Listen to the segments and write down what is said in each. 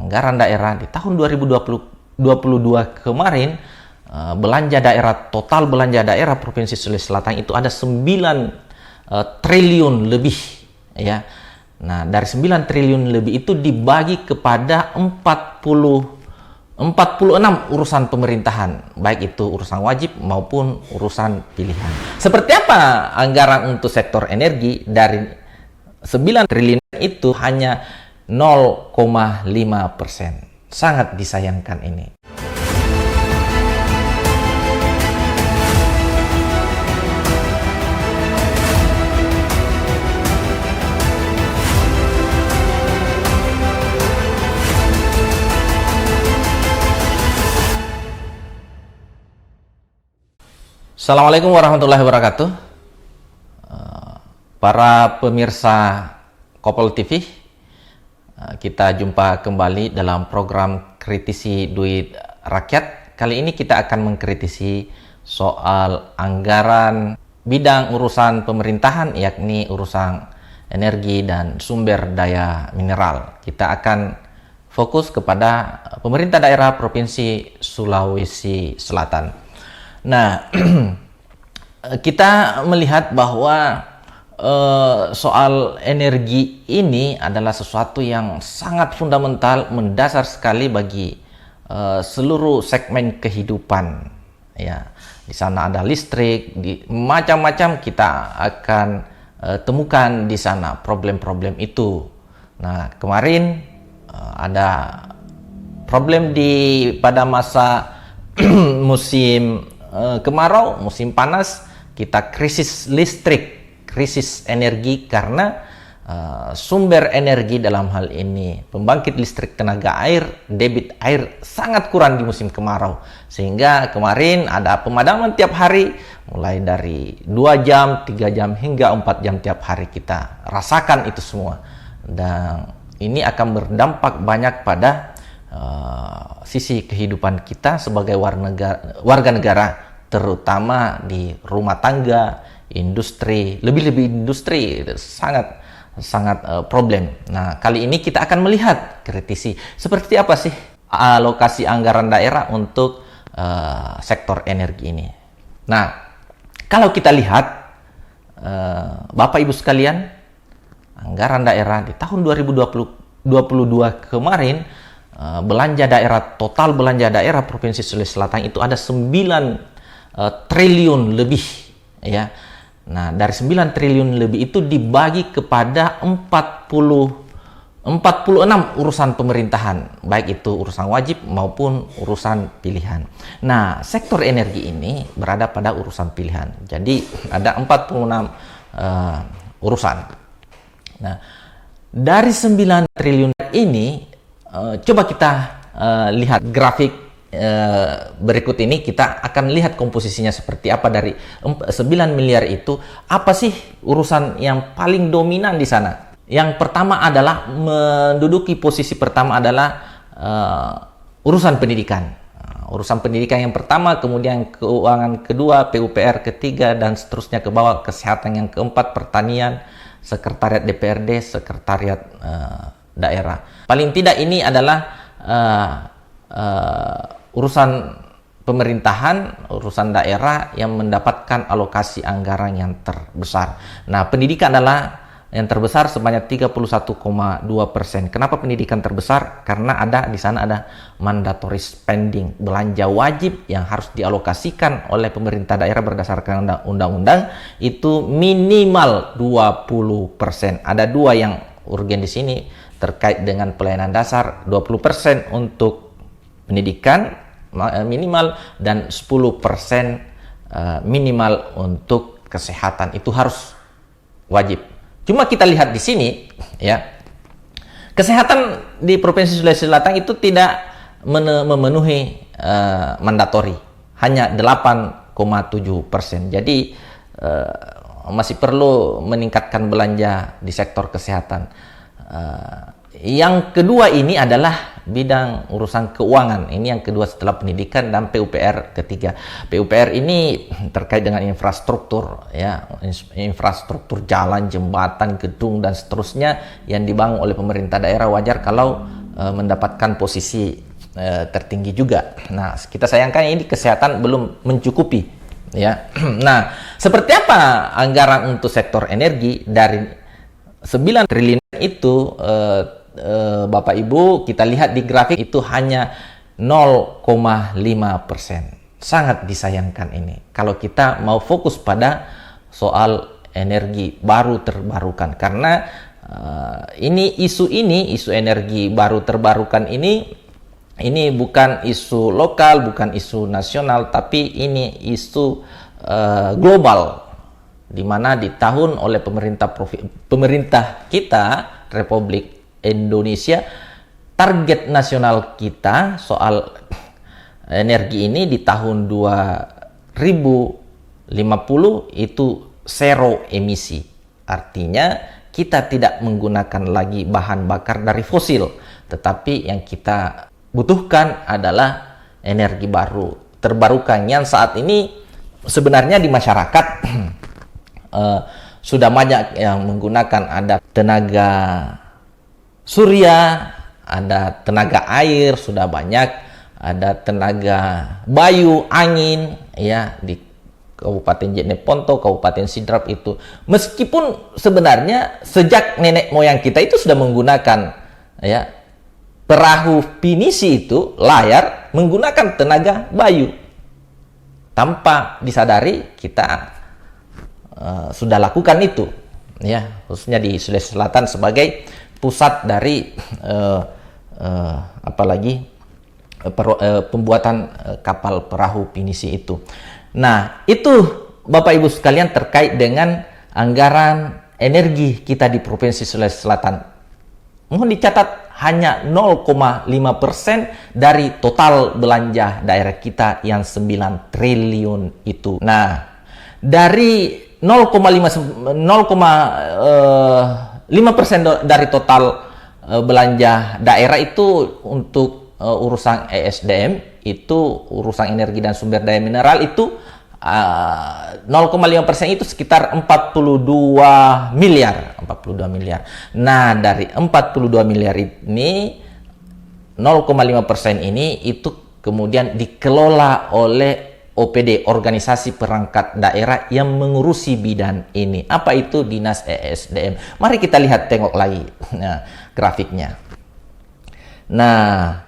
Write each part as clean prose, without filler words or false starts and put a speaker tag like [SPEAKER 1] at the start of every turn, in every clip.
[SPEAKER 1] anggaran daerah di tahun 2022 kemarin, total belanja daerah Provinsi Sulawesi Selatan itu ada 9 triliun lebih, ya. Nah, dari 9 triliun lebih itu dibagi kepada 46 urusan pemerintahan, baik itu urusan wajib maupun urusan pilihan. Seperti apa anggaran untuk sektor energi? Dari 9 triliun itu hanya 0,5%. Sangat disayangkan ini. Assalamualaikum warahmatullahi wabarakatuh. Para pemirsa Kopel TV, kita jumpa kembali dalam program Kritisi Duit Rakyat. Kali ini kita akan mengkritisi soal anggaran bidang urusan pemerintahan, yakni urusan energi dan sumber daya mineral. Kita akan fokus kepada pemerintah daerah Provinsi Sulawesi Selatan. Nah, kita melihat bahwa soal energi ini adalah sesuatu yang sangat fundamental, mendasar sekali bagi seluruh segmen kehidupan. Ya, di sana ada listrik, macam-macam kita akan temukan di sana problem-problem itu. Nah, kemarin ada problem pada masa musim kemarau, musim panas, kita krisis listrik, krisis energi karena sumber energi dalam hal ini pembangkit listrik tenaga air, debit air sangat kurang di musim kemarau, sehingga kemarin ada pemadaman tiap hari, mulai dari 2 jam, 3 jam hingga 4 jam tiap hari kita rasakan itu semua, dan ini akan berdampak banyak pada sisi kehidupan kita sebagai warga negara, terutama di rumah tangga, industri, lebih-lebih industri, sangat problem. Nah, kali ini kita akan melihat kritisi seperti apa sih alokasi anggaran daerah untuk sektor energi ini. Nah, kalau kita lihat Bapak Ibu sekalian, anggaran daerah di tahun 2022 kemarin, total belanja daerah Provinsi Sulawesi Selatan itu ada 9 triliun lebih, ya. Nah, dari 9 triliun lebih itu dibagi kepada 46 urusan pemerintahan, baik itu urusan wajib maupun urusan pilihan. Nah, sektor energi ini berada pada urusan pilihan. Jadi ada 46 urusan. Nah, dari 9 triliun ini, coba kita lihat grafik berikut ini. Kita akan lihat komposisinya seperti apa. Dari 9 miliar itu, apa sih urusan yang paling dominan di sana? Yang pertama adalah, menduduki posisi pertama adalah urusan pendidikan. Urusan pendidikan yang pertama, kemudian keuangan kedua, PUPR ketiga, dan seterusnya ke bawah, kesehatan yang keempat, pertanian, sekretariat DPRD, sekretariat daerah. Paling tidak ini adalah urusan pemerintahan, urusan daerah yang mendapatkan alokasi anggaran yang terbesar. Nah, pendidikan adalah yang terbesar sebanyak 31,2%. Kenapa pendidikan terbesar? Karena di sana ada mandatory spending, belanja wajib yang harus dialokasikan oleh pemerintah daerah berdasarkan undang-undang, itu minimal 20%. Ada 2 yang urgen di sini terkait dengan pelayanan dasar, 20% untuk pendidikan minimal, dan 10% minimal untuk kesehatan. Itu harus wajib. Cuma kita lihat di sini, ya, kesehatan di Provinsi Sulawesi Selatan itu tidak memenuhi mandatori, hanya 8,7%. Jadi masih perlu meningkatkan belanja di sektor kesehatan. Yang kedua ini adalah bidang urusan keuangan. Ini yang kedua setelah pendidikan, dan PUPR ketiga. PUPR ini terkait dengan infrastruktur, ya, infrastruktur jalan, jembatan, gedung, dan seterusnya yang dibangun oleh pemerintah daerah. Wajar kalau mendapatkan posisi tertinggi juga. Nah, kita sayangkan ini kesehatan belum mencukupi, ya. Nah, seperti apa anggaran untuk sektor energi dari 9 triliun itu, Bapak Ibu, kita lihat di grafik itu hanya 0,5%. Sangat disayangkan ini kalau kita mau fokus pada soal energi baru terbarukan, karena isu energi baru terbarukan ini bukan isu lokal, bukan isu nasional, tapi ini isu global, di mana ditahun oleh pemerintah kita Republik Indonesia. Target nasional kita soal energi ini di tahun 2050 itu zero emisi. Artinya kita tidak menggunakan lagi bahan bakar dari fosil, tetapi yang kita butuhkan adalah energi baru terbarukan yang saat ini sebenarnya di masyarakat sudah banyak yang menggunakan. Ada tenaga surya, ada tenaga air, sudah banyak, ada tenaga bayu, angin, ya, di Kabupaten Jeneponto, Kabupaten Sidrap itu. Meskipun sebenarnya sejak nenek moyang kita itu sudah menggunakan, ya, perahu pinisi itu, layar, menggunakan tenaga bayu. Tanpa disadari kita sudah lakukan itu, ya, khususnya di Sulawesi Selatan sebagai pusat dari pembuatan kapal perahu pinisi itu. Nah, itu Bapak Ibu sekalian terkait dengan anggaran energi kita di Provinsi Sulawesi Selatan. Mohon dicatat hanya 0,5% dari total belanja daerah kita yang 9 triliun itu. Nah, dari 0,5% dari total belanja daerah itu untuk urusan ESDM, itu urusan energi dan sumber daya mineral itu 0,5% itu sekitar 42 miliar. Nah, dari 42 miliar ini 0,5% ini itu kemudian dikelola oleh OPD, organisasi perangkat daerah yang mengurusi bidang ini. Apa itu Dinas ESDM? Mari kita lihat, tengok lagi grafiknya. Nah,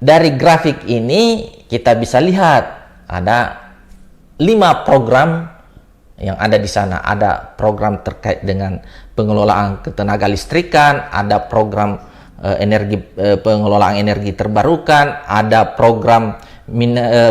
[SPEAKER 1] dari grafik ini kita bisa lihat ada 5 program yang ada di sana. Ada program terkait dengan pengelolaan ketenaga listrikan, ada program pengelolaan energi terbarukan, ada program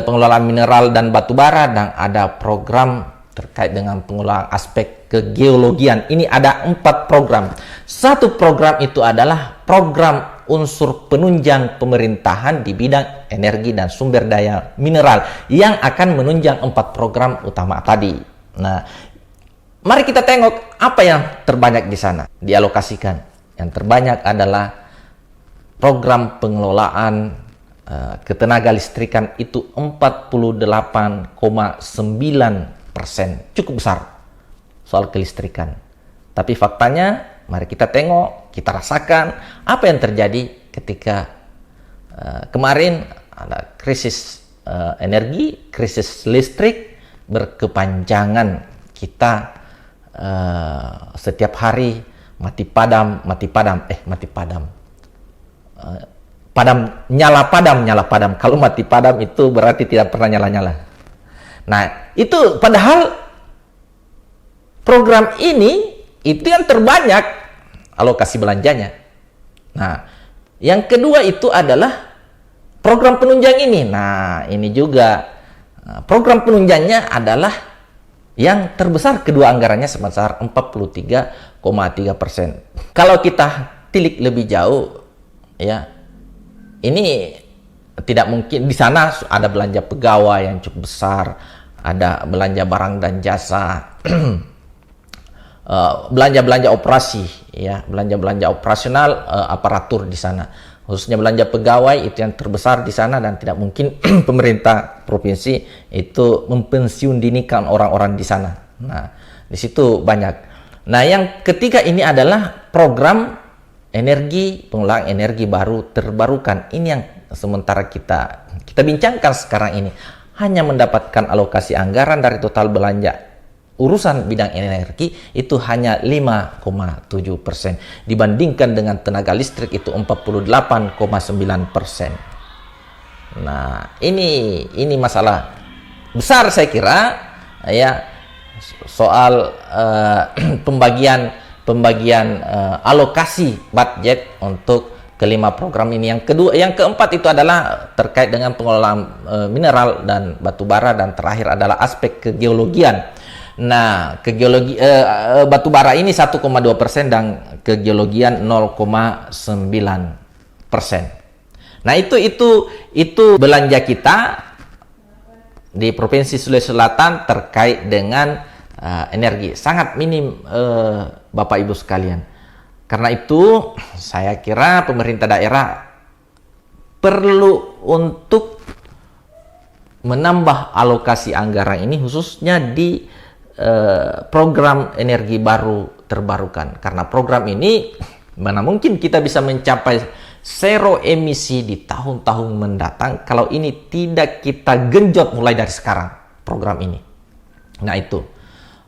[SPEAKER 1] pengelolaan mineral dan batu bara, dan ada program terkait dengan pengelolaan aspek kegeologian. Ini ada 4 program. Satu program itu adalah program unsur penunjang pemerintahan di bidang energi dan sumber daya mineral yang akan menunjang 4 program utama tadi. Nah, mari kita tengok apa yang terbanyak di sana dialokasikan. Yang terbanyak adalah program pengelolaan ketenaga listrikan, itu 48,9%. Cukup besar soal kelistrikan. Tapi faktanya, mari kita tengok, kita rasakan apa yang terjadi ketika kemarin ada krisis energi, krisis listrik berkepanjangan. Kita setiap hari mati padam. Nyala padam. Kalau mati padam itu berarti tidak pernah nyala-nyala. Nah, itu padahal program ini itu yang terbanyak alokasi belanjanya. Nah, yang kedua itu adalah program penunjang ini. Nah, ini juga program penunjangnya adalah yang terbesar, kedua anggarannya sebesar 43,3%. Kalau kita tilik lebih jauh, ya, ini tidak mungkin. Di sana ada belanja pegawai yang cukup besar, ada belanja barang dan jasa, belanja operasi, ya, belanja operasional, aparatur di sana. Khususnya belanja pegawai itu yang terbesar di sana, dan tidak mungkin pemerintah provinsi itu mempensiun dinikan orang-orang di sana. Nah, di situ banyak. Nah, yang ketiga ini adalah program pengelolaan energi baru terbarukan. Ini yang sementara kita bincangkan sekarang ini, hanya mendapatkan alokasi anggaran dari total belanja urusan bidang energi itu hanya 5,7%, dibandingkan dengan tenaga listrik itu 48,9%. Nah, ini masalah besar saya kira ya, soal pembagian alokasi budget untuk kelima program ini. Yang keempat itu adalah terkait dengan pengelolaan mineral dan batu bara, dan terakhir adalah aspek kegeologian. Nah, batu bara ini 1,2% dan kegeologian 0,9%. Nah, itu belanja kita di Provinsi Sulawesi Selatan terkait dengan energi, sangat minim, Bapak Ibu sekalian. Karena itu saya kira pemerintah daerah perlu untuk menambah alokasi anggaran ini, khususnya di program energi baru terbarukan. Karena program ini mana mungkin kita bisa mencapai zero emisi di tahun-tahun mendatang kalau ini tidak kita genjot mulai dari sekarang program ini. Nah, itu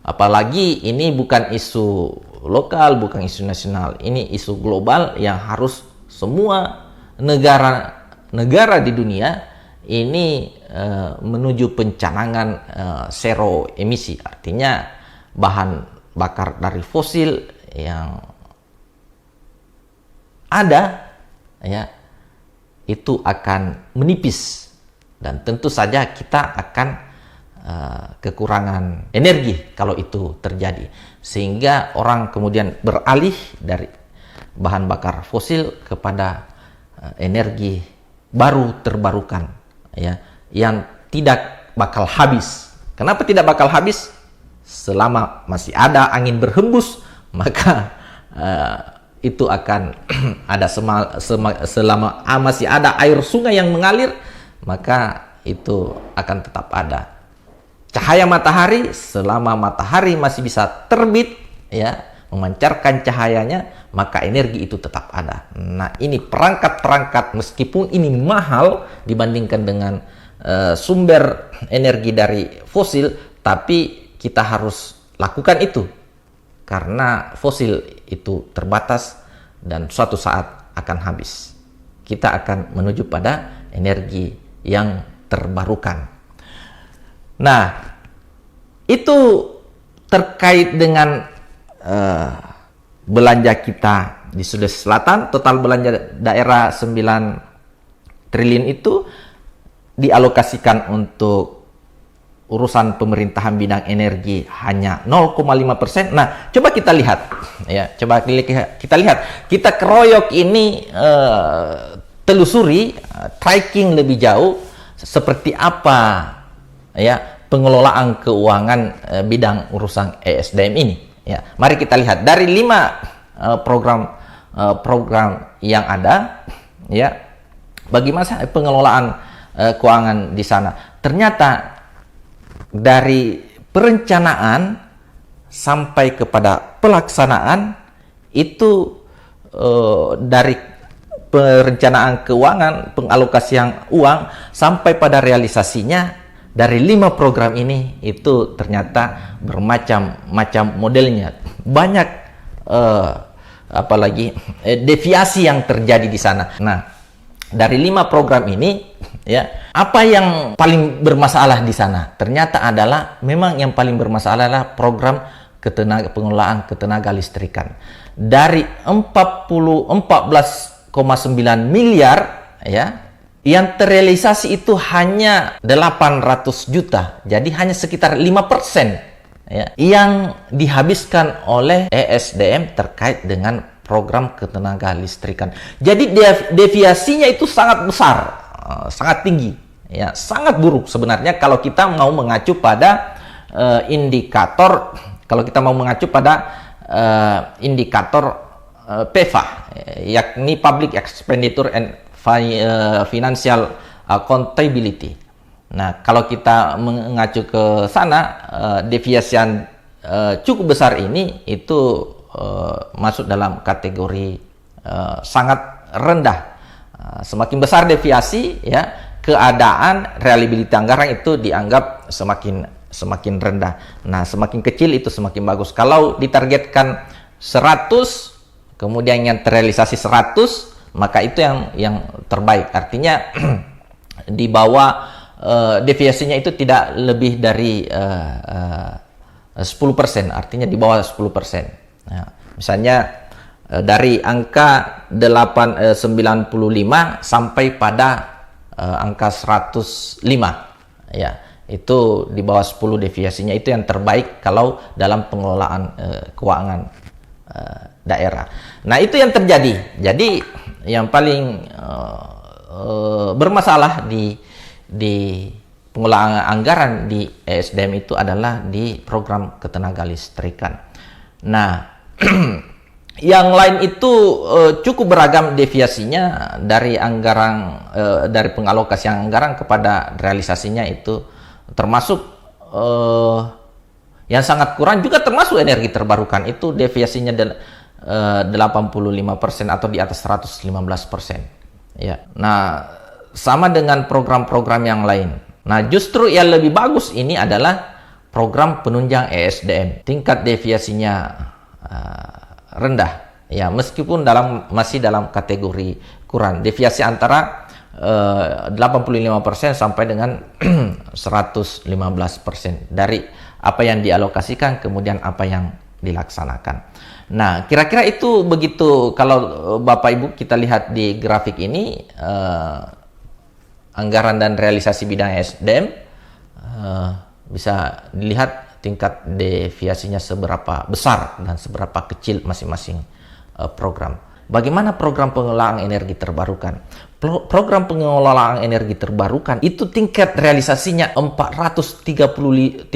[SPEAKER 1] apalagi ini bukan isu lokal, bukan isu nasional, ini isu global yang harus semua negara di dunia ini menuju pencanangan zero emisi. Artinya bahan bakar dari fosil yang ada ya itu akan menipis, dan tentu saja kita akan kekurangan energi kalau itu terjadi, sehingga orang kemudian beralih dari bahan bakar fosil kepada energi baru terbarukan ya, yang tidak bakal habis. Kenapa tidak bakal habis? Selama masih ada angin berhembus, maka itu akan ada selama masih ada air sungai yang mengalir, maka itu akan tetap ada. Cahaya matahari, selama matahari masih bisa terbit ya, memancarkan cahayanya, maka energi itu tetap ada. Nah, ini perangkat-perangkat, meskipun ini mahal dibandingkan dengan sumber energi dari fosil, tapi kita harus lakukan itu karena fosil itu terbatas dan suatu saat akan habis. Kita akan menuju pada energi yang terbarukan. Nah, itu terkait dengan belanja kita di Sulawesi Selatan. Total belanja daerah 9 triliun itu dialokasikan untuk urusan pemerintahan bidang energi hanya 0,5%. Nah, coba kita lihat ya, kita keroyok ini, telusuri, tracking lebih jauh seperti apa ya pengelolaan keuangan bidang urusan ESDM ini ya. Mari kita lihat dari 5 program yang ada ya, bagaimana pengelolaan keuangan di sana. Ternyata dari perencanaan sampai kepada pelaksanaan itu, dari perencanaan keuangan, pengalokasian uang sampai pada realisasinya, dari 5 program ini itu ternyata bermacam-macam modelnya. Banyak apalagi deviasi yang terjadi di sana. Nah, dari 5 program ini ya, apa yang paling bermasalah di sana? Ternyata adalah memang yang paling bermasalah adalah program pengelolaan ketenaga listrikan. Dari 14,9 miliar ya, yang terrealisasi itu hanya 800 juta. Jadi hanya sekitar 5% ya, yang dihabiskan oleh ESDM terkait dengan program ketenaga listrikan. Jadi deviasinya itu sangat besar, sangat tinggi ya, sangat buruk sebenarnya kalau kita mau mengacu pada indikator PEVA, yakni Public Expenditure and Financial Accountability. Nah, kalau kita mengacu ke sana, deviasi yang cukup besar ini itu masuk dalam kategori sangat rendah. Semakin besar deviasi, ya, keadaan reliability anggaran itu dianggap semakin rendah. Nah, semakin kecil itu semakin bagus. Kalau ditargetkan 100, kemudian yang terrealisasi 100, maka itu yang terbaik. Artinya di bawah deviasinya itu tidak lebih dari 10%, artinya di bawah 10%. Nah, misalnya dari angka 95 sampai pada angka 105, ya, itu di bawah 10 deviasinya, itu yang terbaik kalau dalam pengelolaan keuangan daerah. Nah, itu yang terjadi. Jadi yang paling bermasalah di pengelolaan anggaran di ESDM itu adalah di program ketenaga listrikan. Nah, yang lain itu cukup beragam deviasinya dari anggaran, dari pengalokasian anggaran kepada realisasinya, itu termasuk yang sangat kurang juga termasuk energi terbarukan, itu deviasinya 85% atau di atas 115%. Ya. Nah, sama dengan program-program yang lain. Nah, justru yang lebih bagus ini adalah program penunjang ESDM. Tingkat deviasinya rendah, ya, meskipun masih dalam kategori kurang. Deviasi antara 85% sampai dengan 115% dari apa yang dialokasikan kemudian apa yang dilaksanakan. Nah, kira-kira itu begitu. Kalau Bapak Ibu kita lihat di grafik ini, anggaran dan realisasi bidang ESDM, bisa dilihat tingkat deviasinya seberapa besar dan seberapa kecil masing-masing program. Bagaimana program pengelolaan energi terbarukan? Program pengelolaan energi terbarukan itu tingkat realisasinya 432%.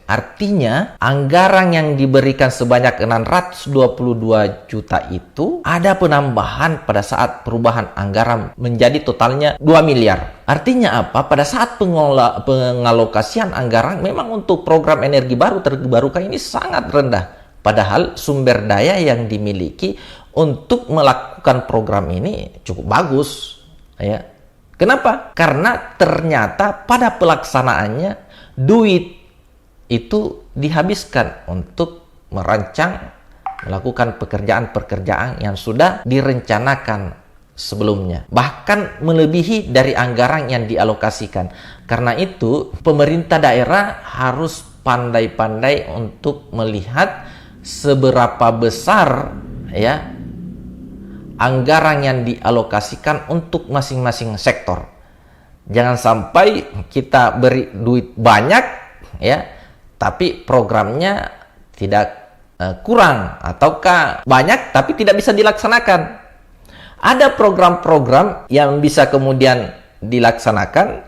[SPEAKER 1] Artinya anggaran yang diberikan sebanyak 622 juta itu ada penambahan pada saat perubahan anggaran menjadi totalnya 2 miliar. Artinya apa? Pada saat pengalokasian anggaran memang untuk program energi baru terbarukan ini sangat rendah. Padahal sumber daya yang dimiliki untuk melakukan program ini cukup bagus, ya. Kenapa? Karena ternyata pada pelaksanaannya duit itu dihabiskan untuk melakukan pekerjaan-pekerjaan yang sudah direncanakan sebelumnya, bahkan melebihi dari anggaran yang dialokasikan. Karena itu pemerintah daerah harus pandai-pandai untuk melihat seberapa besar, ya, anggaran yang dialokasikan untuk masing-masing sektor. Jangan sampai kita beri duit banyak, ya, tapi programnya tidak kurang, ataukah banyak tapi tidak bisa dilaksanakan. Ada program-program yang bisa kemudian dilaksanakan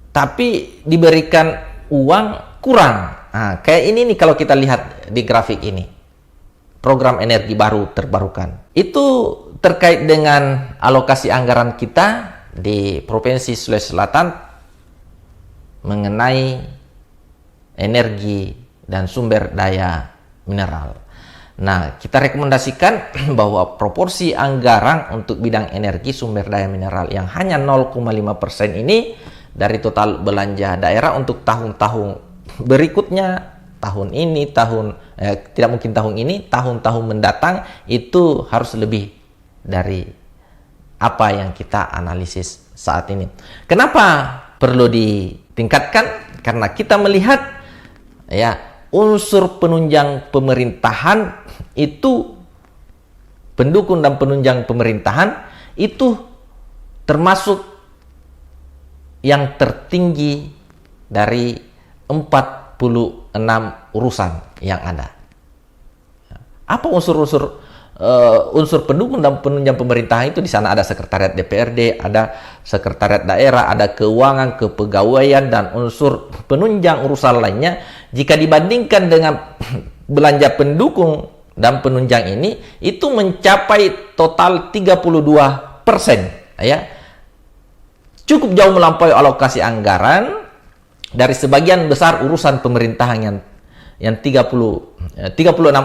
[SPEAKER 1] tapi diberikan uang kurang. Nah, kayak ini nih kalau kita lihat di grafik ini, program energi baru terbarukan. Itu terkait dengan alokasi anggaran kita di Provinsi Sulawesi Selatan mengenai energi dan sumber daya mineral. Nah, kita rekomendasikan bahwa proporsi anggaran untuk bidang energi sumber daya mineral yang hanya 0,5% ini dari total belanja daerah untuk tahun-tahun berikutnya, tahun ini, tidak mungkin tahun ini, tahun-tahun mendatang itu harus lebih dari apa yang kita analisis saat ini. Kenapa perlu ditingkatkan? Karena kita melihat, ya, unsur penunjang pemerintahan itu, pendukung dan penunjang pemerintahan itu termasuk yang tertinggi dari 46 urusan yang ada. Apa unsur-unsur pendukung dan penunjang pemerintahan itu? Di sana ada sekretariat DPRD, ada sekretariat daerah, ada keuangan, kepegawaian, dan unsur penunjang urusan lainnya. Jika dibandingkan dengan belanja pendukung dan penunjang ini, itu mencapai total 32%, ya. Cukup jauh melampaui alokasi anggaran dari sebagian besar urusan pemerintahan yang 36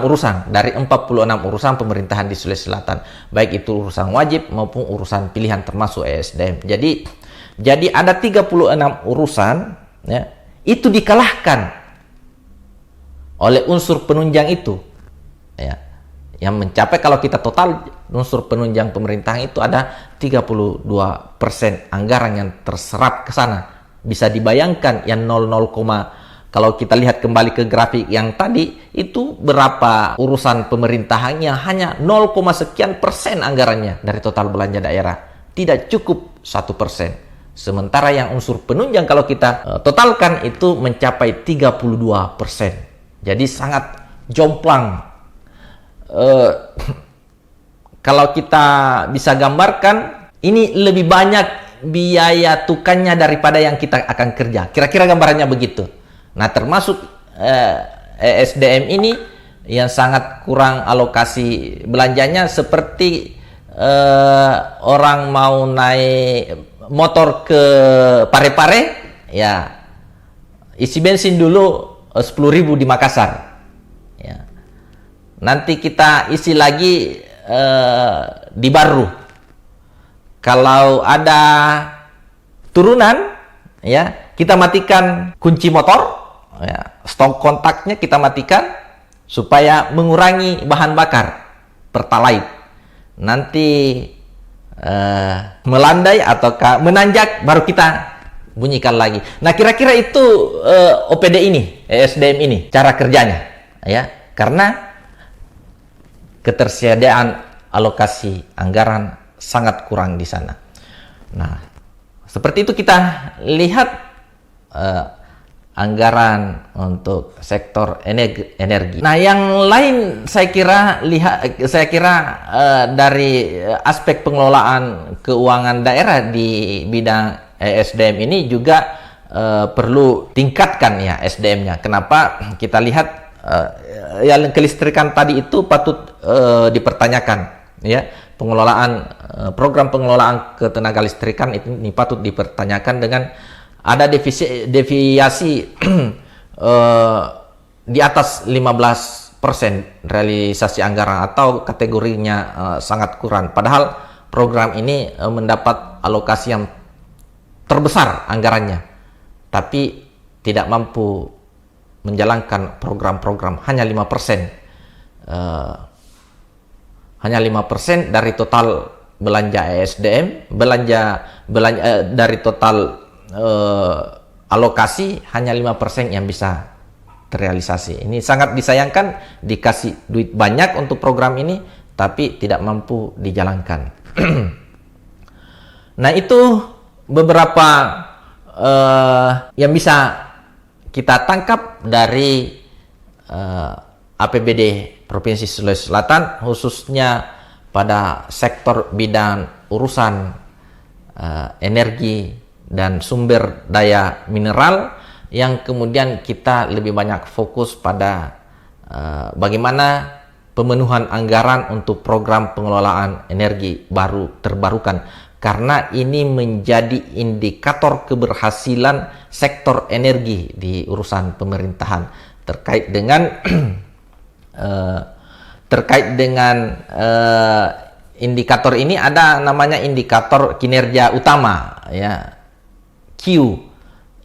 [SPEAKER 1] urusan dari 46 urusan pemerintahan di Sulawesi Selatan, baik itu urusan wajib maupun urusan pilihan termasuk ESDM. Jadi ada 36 urusan ya, itu dikalahkan oleh unsur penunjang itu ya, yang mencapai, kalau kita total unsur penunjang pemerintahan itu ada 32% anggaran yang terserap ke sana. Bisa dibayangkan yang 00, kalau kita lihat kembali ke grafik yang tadi, itu berapa urusan pemerintahannya, hanya 0, sekian persen anggarannya dari total belanja daerah. Tidak cukup 1%. Sementara yang unsur penunjang kalau kita totalkan itu mencapai 32%. Jadi sangat jomplang. Kalau kita bisa gambarkan, ini lebih banyak biaya tukannya daripada yang kita akan kerja. Kira-kira gambarannya begitu. Nah, termasuk ESDM ini yang sangat kurang alokasi belanjanya, seperti orang mau naik motor ke Parepare, ya isi bensin dulu 10.000 di Makassar. Ya. Nanti kita isi lagi di Baru. Kalau ada turunan, ya kita matikan kunci motor. Ya, stop kontaknya kita matikan supaya mengurangi bahan bakar Pertalite. Nanti melandai ataukah menanjak baru kita bunyikan lagi. Nah, kira-kira itu OPD ini, ESDM ini cara kerjanya ya, karena ketersediaan alokasi anggaran sangat kurang di sana. Nah, seperti itu kita lihat anggaran untuk sektor energi. Nah, yang lain saya kira dari aspek pengelolaan keuangan daerah di bidang ESDM ini juga perlu tingkatkan ya SDM-nya. Kenapa? Kita lihat yang kelistrikan tadi itu patut dipertanyakan ya. Program pengelolaan ketenaga listrikan ini patut dipertanyakan dengan ada deviasi di atas 15% realisasi anggaran, atau kategorinya sangat kurang. Padahal program ini mendapat alokasi yang terbesar anggarannya, tapi tidak mampu menjalankan program-program, hanya 5%. Hanya 5% dari total belanja ESDM, dari total alokasi hanya 5% yang bisa terrealisasi. Ini sangat disayangkan, dikasih duit banyak untuk program ini tapi tidak mampu dijalankan. Nah, itu beberapa yang bisa kita tangkap dari APBD Provinsi Sulawesi Selatan, khususnya pada sektor bidang urusan energi dan sumber daya mineral, yang kemudian kita lebih banyak fokus pada bagaimana pemenuhan anggaran untuk program pengelolaan energi baru terbarukan, karena ini menjadi indikator keberhasilan sektor energi di urusan pemerintahan. Terkait dengan indikator ini ada namanya indikator kinerja utama ya, Q,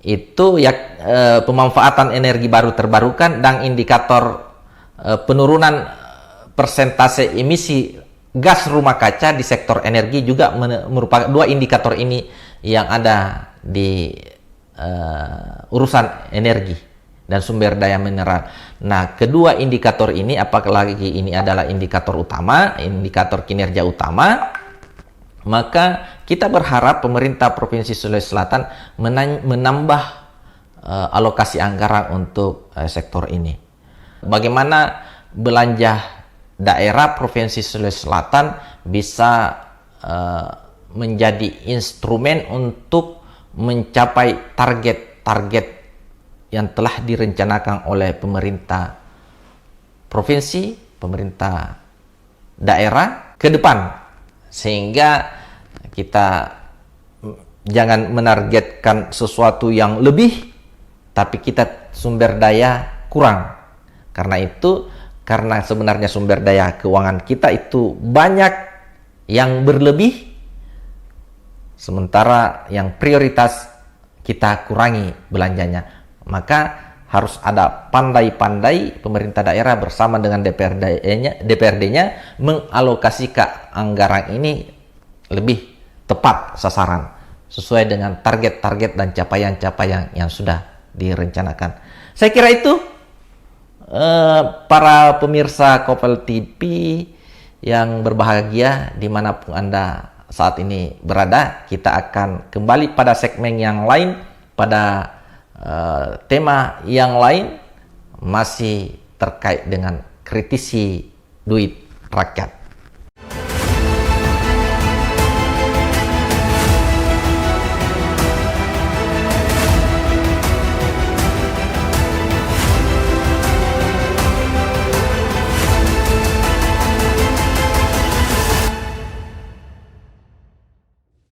[SPEAKER 1] itu ya pemanfaatan energi baru terbarukan, dan indikator penurunan persentase emisi gas rumah kaca di sektor energi juga merupakan dua indikator ini yang ada di urusan energi dan sumber daya mineral. Nah, kedua indikator ini, apalagi ini adalah indikator utama, indikator kinerja utama, maka kita berharap pemerintah Provinsi Sulawesi Selatan menambah alokasi anggaran untuk sektor ini. Bagaimana belanja daerah Provinsi Sulawesi Selatan bisa menjadi instrumen untuk mencapai target-target yang telah direncanakan oleh pemerintah provinsi, pemerintah daerah ke depan, sehingga kita jangan menargetkan sesuatu yang lebih tapi kita sumber daya kurang. Karena itu, karena sebenarnya sumber daya keuangan kita itu banyak yang berlebih, sementara yang prioritas kita kurangi belanjanya. Maka harus ada pandai-pandai pemerintah daerah bersama dengan DPRD-nya mengalokasikan anggaran ini lebih tepat sasaran, sesuai dengan target-target dan capaian-capaian yang sudah direncanakan. Saya kira itu, para pemirsa Kopel TV yang berbahagia dimanapun Anda saat ini berada, kita akan kembali pada segmen yang lain, pada tema yang lain, masih terkait dengan kritisi duit rakyat.